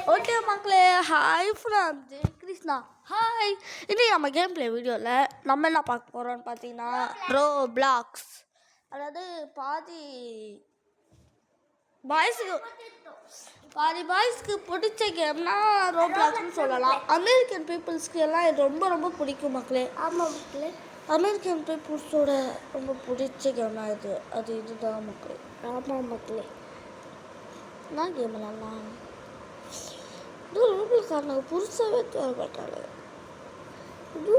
Okay மக்களே, hi from Krishna. Hi, இன்னைக்கு நம்ம கேம் பிளே வீடியோவில் நம்ம என்ன பார்க்க போகிறோம்னு பார்த்தீங்கன்னா ரோப்ளாக்ஸ். அதாவது பாதி பாய்ஸ்க்கு பிடிச்ச கேம்னா ரோப்ளாக்ஸ்னு சொல்லலாம். அமெரிக்கன் பீப்புள்ஸ்க்கு எல்லாம் இது ரொம்ப ரொம்ப பிடிக்கும் மக்களே. ஆமாம் மக்களே, அமெரிக்கன் பீப்புள்ஸோட ரொம்ப பிடிச்ச கேம்னா இதுதான் மக்களே. ஆமாம் மக்களே. நான் கேம் விளாட்லாம். இது ரோப்ளாக்ஸ் புதுசாகவே தேவைப்பட்டாள். இது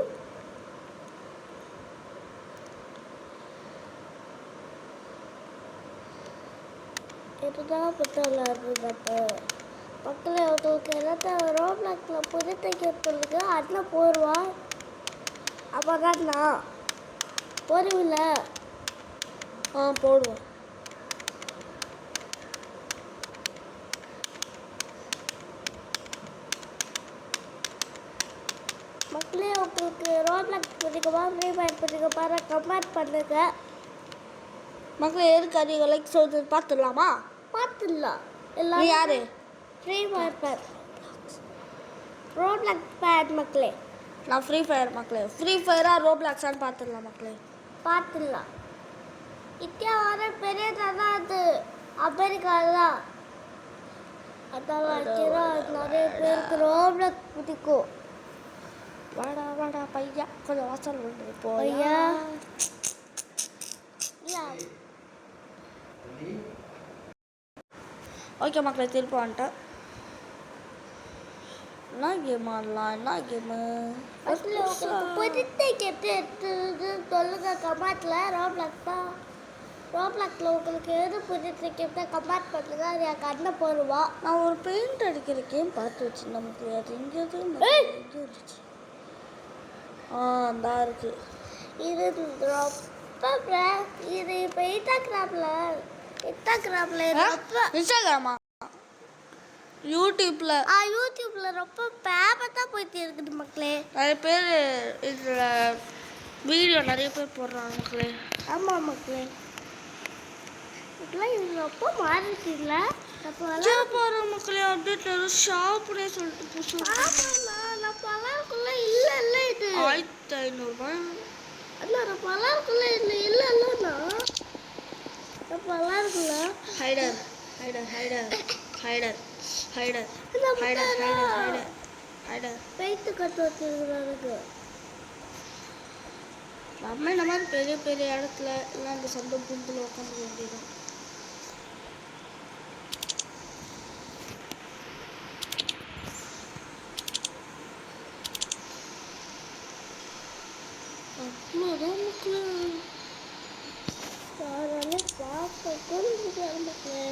இதுதான் புத்தகம் இருந்தப்போ மக்களே, உங்களுக்கு எல்லாத்தையும் ரோப்ளாக்ஸில் புதுத்த கேட்பதுக்கு அண்ணன் போடுவா. அப்போ தான் நான் போடுவில்ல. போடுவோம். மக்களே, உங்களுக்கு ரோப்ளாக்ஸ் பிடிக்குமா, ஃப்ரீ ஃபயர் பிடிக்குமா, கமெண்ட் பண்ணுங்க. மக்களே, எதுக்கு அதிக லைக் சொல்றது பார்த்துடலாமா? பார்த்துடலாம். நீ எல்லாம் யாரு? ஃப்ரீ ஃபயர் பேர் ரோப்ளாக்ஸ் பேட் மக்களே. நான் ஃப்ரீ ஃபயர் மக்களே. ஃப்ரீ ஃபயராக ரோப்ளாக்ஸான்னு பார்த்துடலாம் மக்களே. பார்த்துடலாம். இந்தியா வர பெரிய தான் அது அமெரிக்கா தான். அதெல்லாம் நிறைய பேருக்கு ரோப்ளாக்ஸ் பிடிக்கும். வாடா வாடா பையா, கொஞ்சம் வாசல் விட்டு ஐயா, ஓகே மக்களே, திருப்பி வந்துட்டேன். என்ன கேம் ஆடலாம்? என்ன கேமு? பிடித்த கேட்டு எடுத்து சொல்லுங்க கமெண்ட்ல. ரோப்ளாக்ஸ் தான். ரோப்ளாக்ஸில் உங்களுக்கு எது பிடிச்ச கேட்டு கமெண்ட் பண்ணுங்க. அது என் கண்ணை போடுவா. நான் ஒரு பெயிண்ட் அடிக்கிற கேம் பார்த்து வச்சுருந்தேன் மக்களே. அது எங்கேயாவது இருந்துச்சு. அந்த இருக்கு. இது ரொம்ப இது இப்போ இன்ஸ்டாகிராமில் ரொம்ப இன்ஸ்டாகிராமா? யூடியூப்ல ரொம்ப பேமஸாக போயிட்டு இருக்குது மக்களே. நிறைய பேர் இதில் வீடியோ நிறைய பேர் போடுறாங்க மக்களே. ஆமாம் மக்களே, இதெல்லாம் இது ரொம்ப மாறிடுச்சு இல்லை? போகிற மக்களே அப்டேட் ஷாப்புனே சொல்லிட்டு நான் பலருக்குள்ள இல்லை இல்லை இது 1500 இல்லை. நான் பலருக்குள்ள இல்லை இல்லை இல்லைண்ணா. நான் பலருக்குள்ள ஹைடர் ஹைடர் ஹைடர் ஹைடர் ஹைடர் ஹைடர் ஹைடர் ஹைடர் பெயிட்டு கட்டு வச்சுருக்குறாங்க. நம்ம இந்த மாதிரி பெரிய பெரிய இடத்துல எல்லாம் இந்த சந்தை பூந்தில் உட்காந்து வேண்டியதான். அவ்வளோதான் மக்களே. யாராலும் பார்க்க கூட முடியாது மக்களே.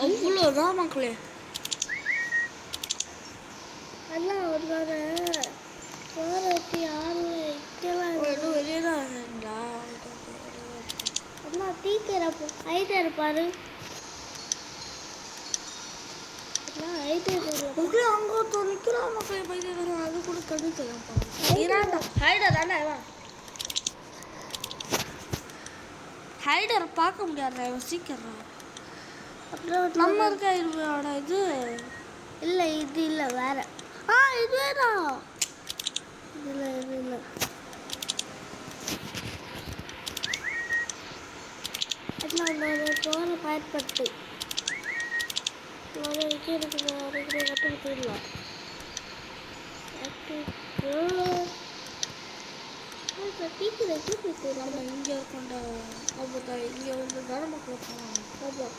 அவ்வளோதான் மக்களே. அண்ணா ஒரு வாரத்தி யாரும் இங்கெல்லாம் வெளியே தான் இருந்தா அண்ணா டீச்சர் அப்போ ஐட்டர் இருப்பாரு. மக்களே அங்கே ஒருத்தர் நிற்கிறான் மக்களே. பைத்தியக்காரன் அது கூட கண்டுக்கலாம். ஹைடர் தானே ஹைடர் பார்க்க முடியாதா? இவன் சீக்கிரம் நம்ம இருக்க இவனோட இது இல்லை, இது இல்லை, வேற. இது வேணாம். இதில் இது இல்லை. போகிற பயன்பட்டு கட்டு போயிடலாம். நம்ம இங்கே இருக்கோண்டா. அப்போ இங்கே வந்து தரமக்கள் போகலாம். ஆமாம்.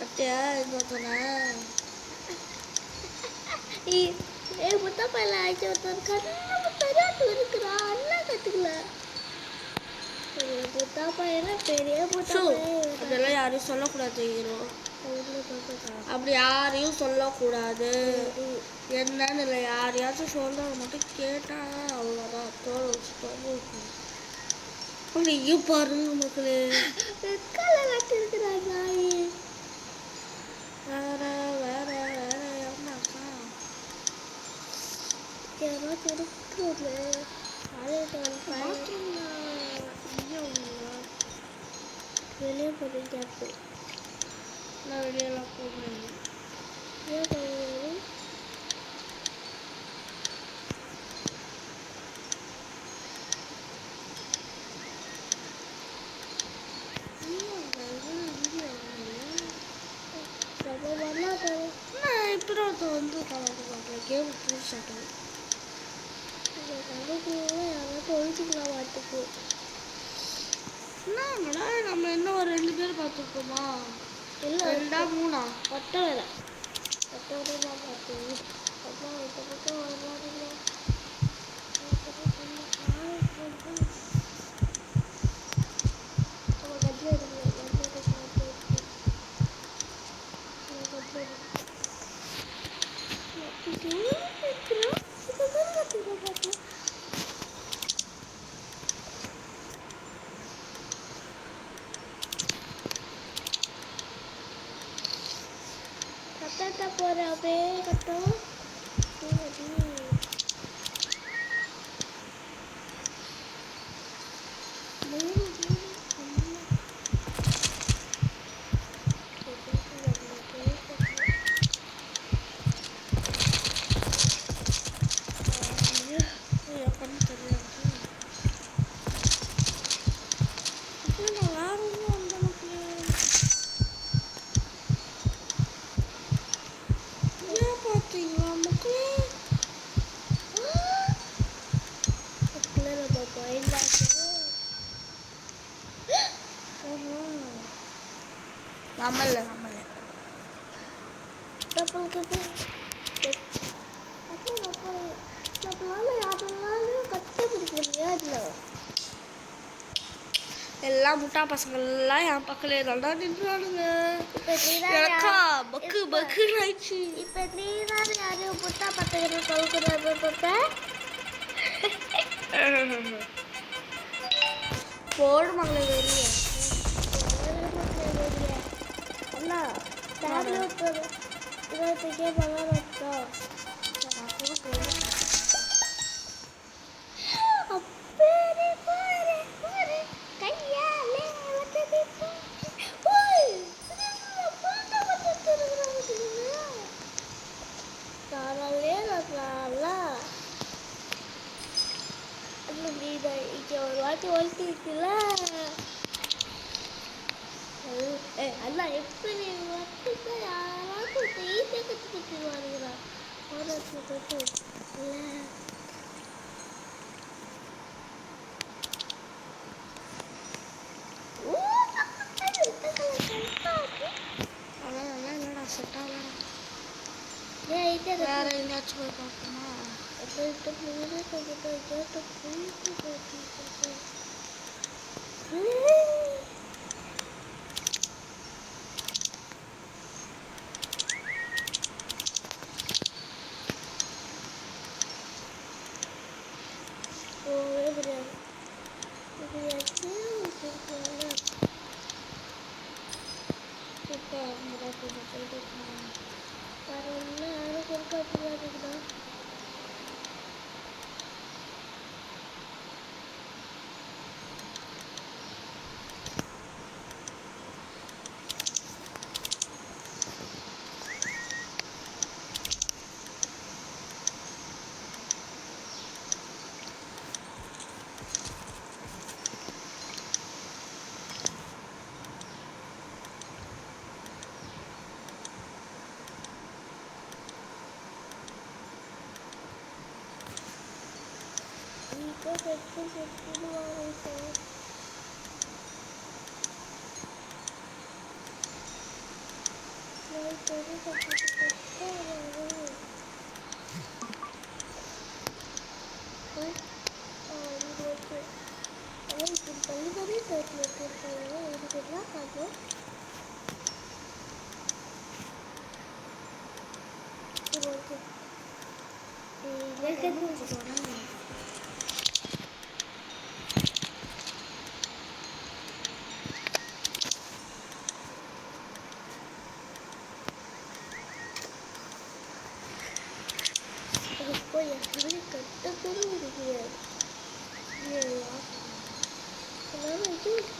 பட்டியா இன்னொருத்தனை முத்தப்பையில ஆயிடுச்சு. ஒருத்தர் கண்ணு பெரிய இருக்கிறா. அண்ணா கற்றுக்கல. முத்தாப்பையில பெரிய அதெல்லாம் யாரையும் சொல்லக்கூடாது. ஹீரோ அப்படி யாரையும் சொல்லக்கூடாது. என்னன்னு இல்லை, யாரையாச்சும் சொல்ல மட்டும் கேட்டால் அவ்வளோதான். தோலை வச்சு தொங்க அப்படி இங்கே பாருங்க மக்களே. இருக்கிறாங்க. வேற வேற வேற எவனாக்கா யாராச்சும் இருக்கிறது. வெளியே போய் கேப்பு நான் வெளியெல்லாம் போகிறேன். ஏன் போகிறது நான் இப்போ வந்து கலந்து பார்க்குறேன். கேம் புதுசாக யாராவது ஒழிச்சிக்கலாம் வாட்டுக்கு என்னடா நம்ம இன்னும் ஒரு 2 பேர் பார்த்துருக்கோமா? இல்லை 2 3 பட்டை வேலை பட்டை வேலை தான் பார்த்தேன். அப்புறம் இந்த பக்கம் வரலாறுல கட்டா போகிற அப்படியே கட்டும் நம்மள எல்லா முட்டா பசங்கள்லாம் என் பக்கத்துல தாண்டா நின்றானுங்க. எனக்கா பக்கு பக்கு ஆயிடுச்சு. இப்போ நீ தான் யாரையும் புட்டா பசங்க சொல்லுறது போட்ட போடு மகளே வெளியே. அண்ணா டேப்லெட் 20 பவர் வச்சா அப்பேரே பாரே பாரே கையாலே வட்டதி ஓய் பாட்ட பட்டு இருக்குறா தாராலே நாளா அந்த நீடா இங்க ஒரு வாட்டி ஓல்ட்டிக்குல அண்ணா எப்படி வட்டுக்கு யாராவது ஈஸியாக கற்றுக்கிட்டு வருகிறா ஒரு இல்லை இல்லடா செட்டாகலடா. வேற வேற எங்கேயாச்சும் போய் பார்ப்போமா?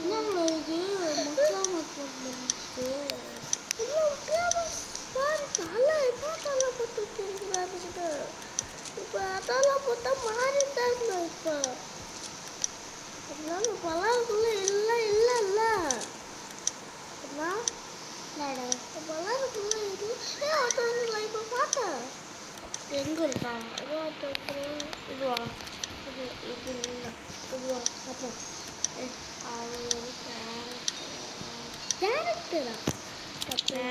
என்னங்களா இது மக்களா கேரக்டரா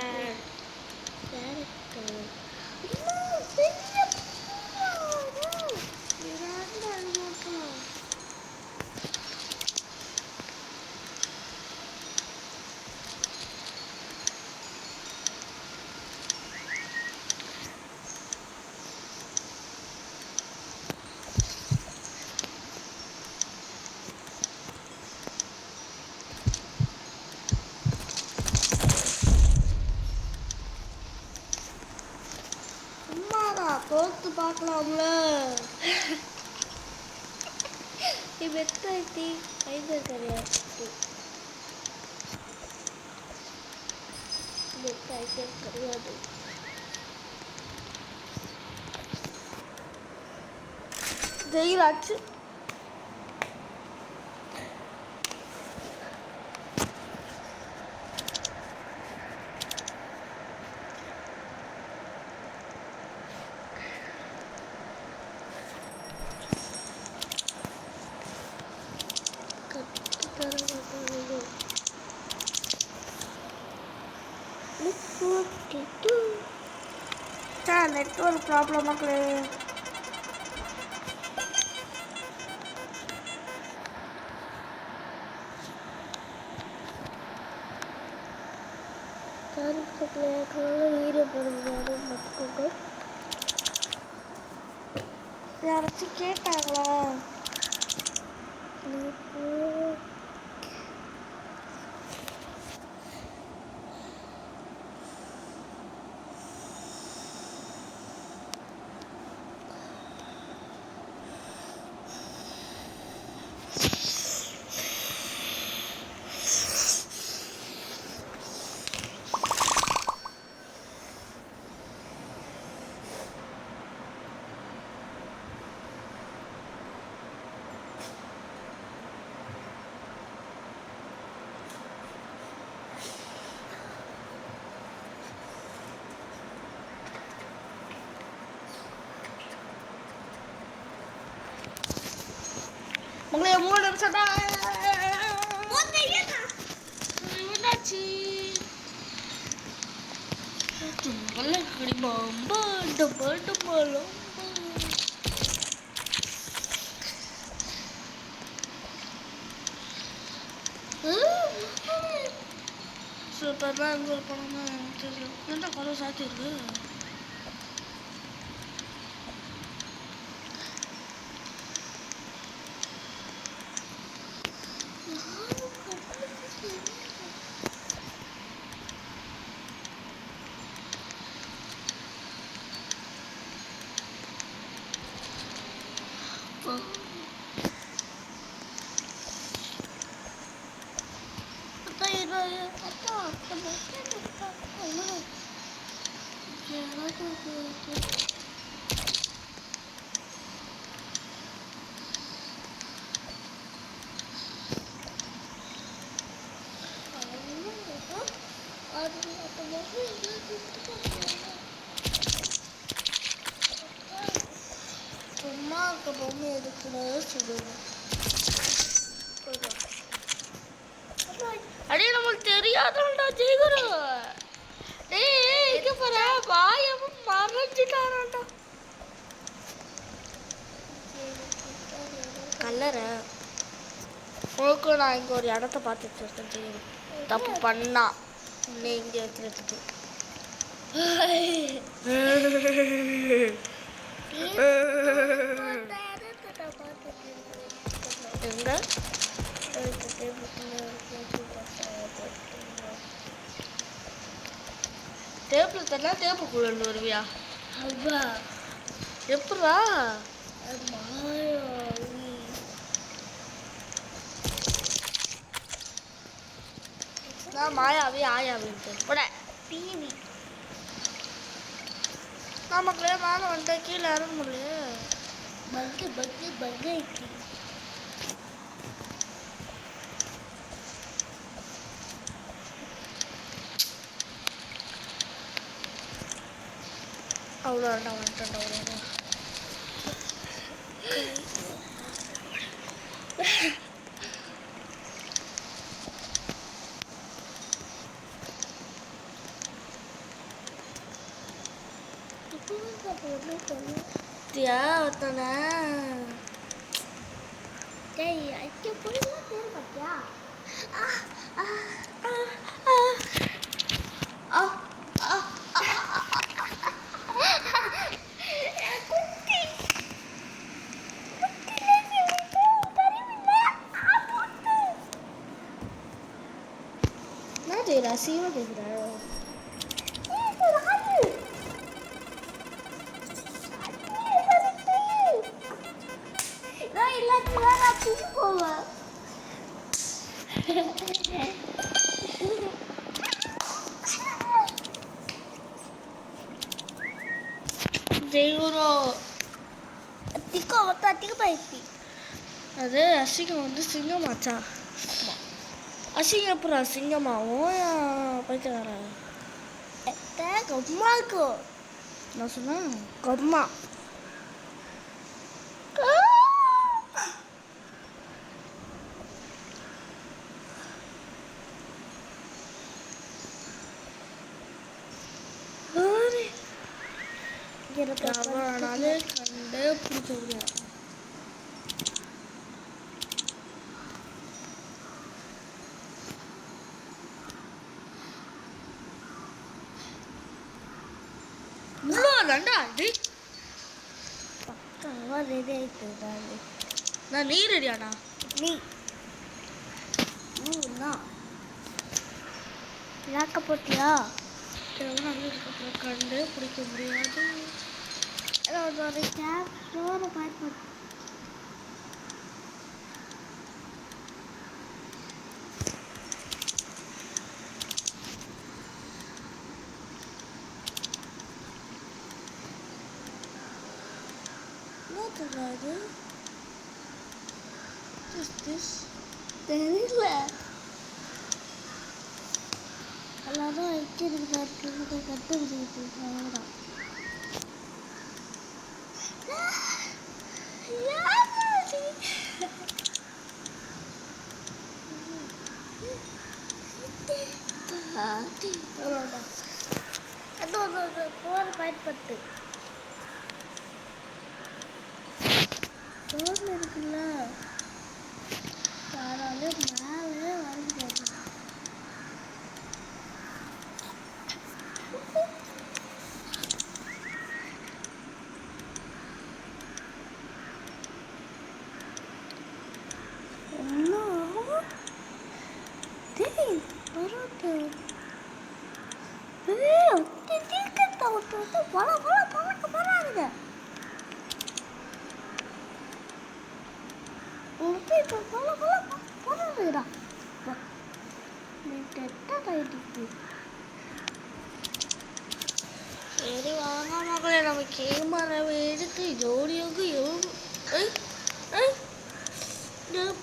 கேரக்டர் தோத்து பார்க்கலாம்ல. வெட்டாய்த்தி ஃபைபர் கிடையாது. வெட்டாய்த்தே கிடையாது. ஜெயிலாச்சு. நெட்வொர்க் ப்ராப்ளம் மக்களே. யாராச்சும் கேட்டாங்களா? உங்களை 3 நிமிஷம் தான் என்னாச்சு? சூப்பர்லாம் எங்கே போனோம்னா எனக்கு தெரியும். என்ன கதை சாத்திருக்கு? சும்மா இருக்க பொம்மை எதுக்குன்னு சொல்லுங்க. அடே நம்மளுக்கு தெரியாதா ஜெயகுரு? ஏய் இங்க பாரு, வாயமும் மறைஞ்சிட்டாராண்டா. கல்லற உனக்கு நான் இங்கே ஒரு இடத்த பார்த்துட்டு இருக்கேன் ஜெயகுரு. தப்பு பண்ணா உன்னை இங்கே வைக்கிறதுக்கு. எங்க டேபிள் தரலாம். டேபிள் கூட வருவியா? அப்பா எப்படா? நான் மாயாவி ஆயாவின்ட்டு போட டிவி நமக்குள்ளே மேலே வந்துட்டு கீழே இறங்க முடியல. பக்கு பக்கு பக்கு அவ்வளோடா வந்துட்டா அவ்வளோடா. ஒருத்தனை டேய் ஐக்கிய புரியல பேர் பார்த்தியா ரசிகமாக பேசுகிறேன் அது அசிங்கம் வந்து சிங்கமாச்சா அசிங்கம் அப்புறம் அசிங்கமாவும் பைத்தியக்காரன் கம்மாக்கு நான் சொன்னேன் கம்மா அவனாலே கண்டு பிடிக்க முடியாது ரெடி ஆயிட்டு நான் நீ ரெடியாண்ணா நீ விளாக்க போட்டியா கண்டு பிடிக்க முடியாது ஒரு கேப் ரோட பார்த்து தெரியாது தெரியல எல்லாரும் வைக்கிறது கட்டுறது அவ்வளோதான் போர் பயன்பட்டு ரோட்ல இருக்குல்ல யாராலும் மேலே வரைஞ்சாரு சரி வாங்க மகளே நம்ம கேமராவை எடுத்து ஜோடியோக்கு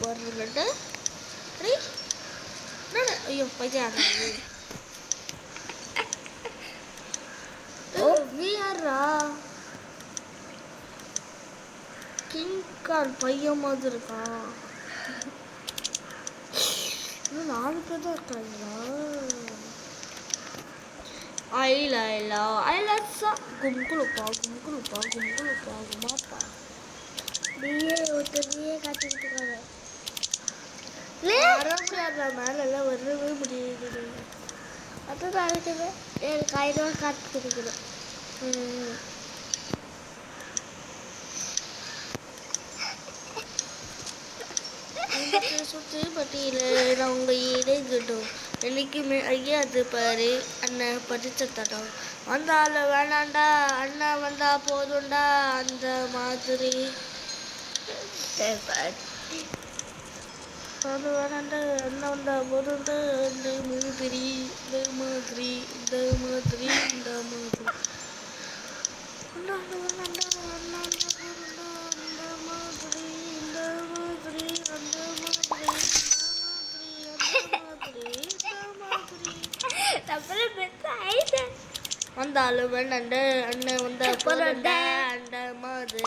போடுறேன் ஐயோ பையா வீரா கிங் கால் பையன் மாதிரி இருக்கான் இன்னும் 4 பேர் தான் இருக்காங்களா ஐலா கும்குளுப்பா குமாப்பா நீயே காட்டிட்டு இருக்காங்க மேலெல்லாம் வரவே முடியாது அதுதான் இருக்குது எனக்கு 1000 ரூபா காட்டு கொடுக்குறேன் சுற்றி பட்டியல அவங்க இடைக்கிட்டோம் என்னைக்குமே ஐயாது பாரு அண்ணன் படிச்ச தடம் வந்தாலும் வேணாண்டா அண்ணன் வந்தா போதும்டா அந்த மாதிரி அது வேணாண்டா அண்ணன் வந்தா போதும்டா அந்த மாதிரி இந்த மாதிரி வந்தாலும் வேண்டாண்ட அண்ணன் வந்தா போறண்ட அந்த மாதிரி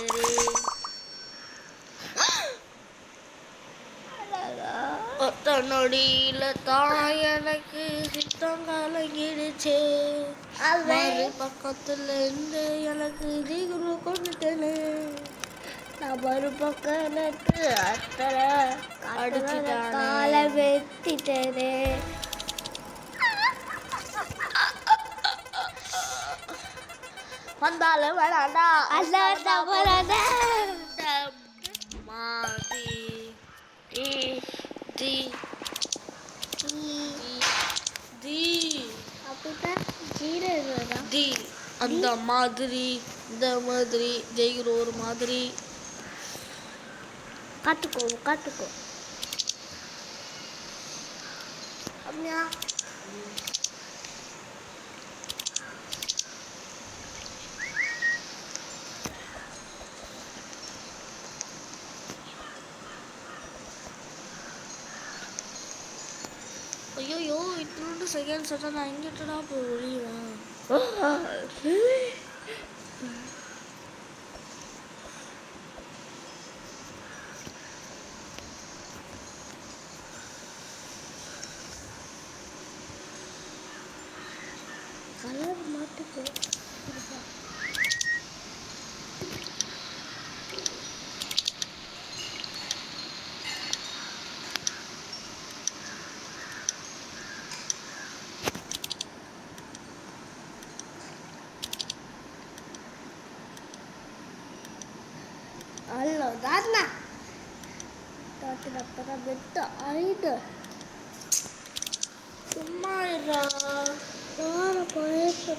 ஒத்த நொடியில தான் எனக்கு சித்தம் கலங்கிடுச்சு. மறு பக்கத்துல இருந்து எனக்கு ஜீகுரு கொண்டுட்டேனே. நான் மறுபக்கம் எனக்கு அத்தனை அடிச்சுட்டானே, காலை வெட்டிட்டேனே. வந்தாலும் வேணாண்டா அல்லாத வராத மாதி தி தி அப்படிதான் ஜீரோ தி அந்த மாதிரி இந்த மாதிரி ஜெயிக்கிற ஒரு மாதிரி காட்டுக்கோ காட்டுக்கோ. அப்படியா ஐயோ இத்தனோண்டு செகண்ட் சட்டை நான் எங்கிட்டடா போய் ஒழிவேன். கலர் மாட்டுக்கோ. ಅಲ್ಲೋದಾದ್ನ ತೋಟದಪ್ಪರ ಬಿಟ್ಟು ಐದು சும்மா இருடா. தோற போயிட்டு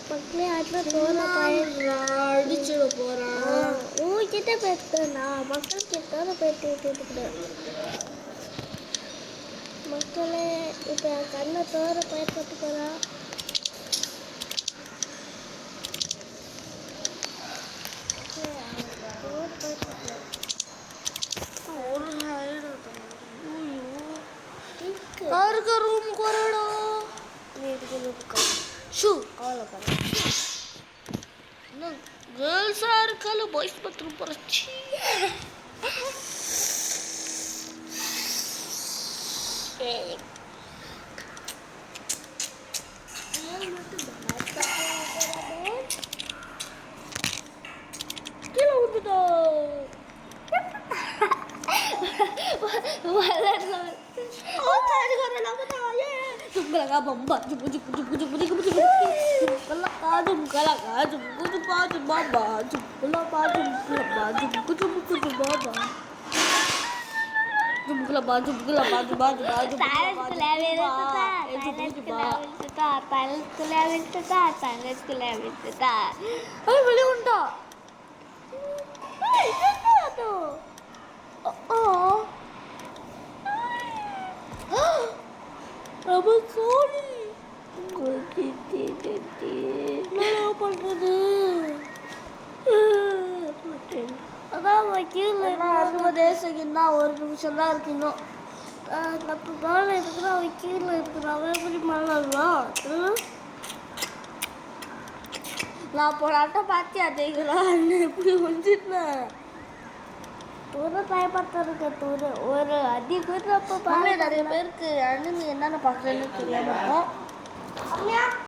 பக்கலே ஆட்டில் தோற போயிடுறா. அடிச்சிட போறான். உங்ககிட்ட போயிட்டு நான் மக்கள் கிட்ட போயிட்டு இருக்கிறேன். மக்களே இப்போ கண்ணை தோற பயன்பட்டு போகிறா. ஒரு யாருக்கு ரூம் கொறடா வீட்டுக்கு இருக்கா ஷூ கவலைப்பட. இன்னும் கேர்ள்ஸாக இருக்கால பாய்ஸ் பாத்ரூம் போகிறச்சி. கீழே விட்டுட்டா Jumlah bomba, jumlah Rabak sorry. என்ன பண்றது? அதான் கீழே 60 செகண்ட் தான், 1 நிமிஷம் தான் இருக்கு இன்னும். நம்ம மேலே இருக்கிற அவன் கீழே இருக்கிற அவன் எப்படி மேலாம் நான் போராட்ட பார்த்து அதேங்களான்னு எப்படி வந்துட்டேன். தூர பயப்பட்டு இருக்க தூர ஒரு அடி கூட அப்போ நிறைய பேருக்கு அண்ணன் என்னென்ன பார்க்குறேன்னு தெரியாமல்